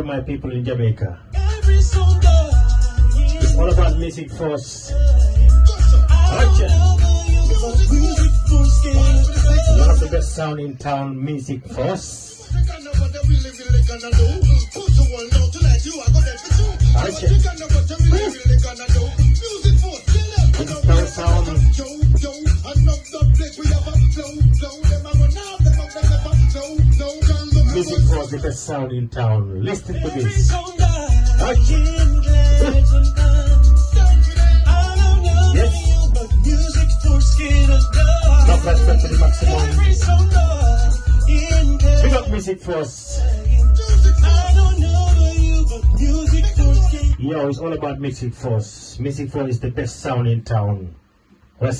all my people in Jamaica. It's all about music first. One of the best sound in town, music first. Install sound. Music was the best sound in town. Listen to this. Yes. Not respect to the maximum. Pick up music first. Yo, it's all about music first. Music first is the best sound in town.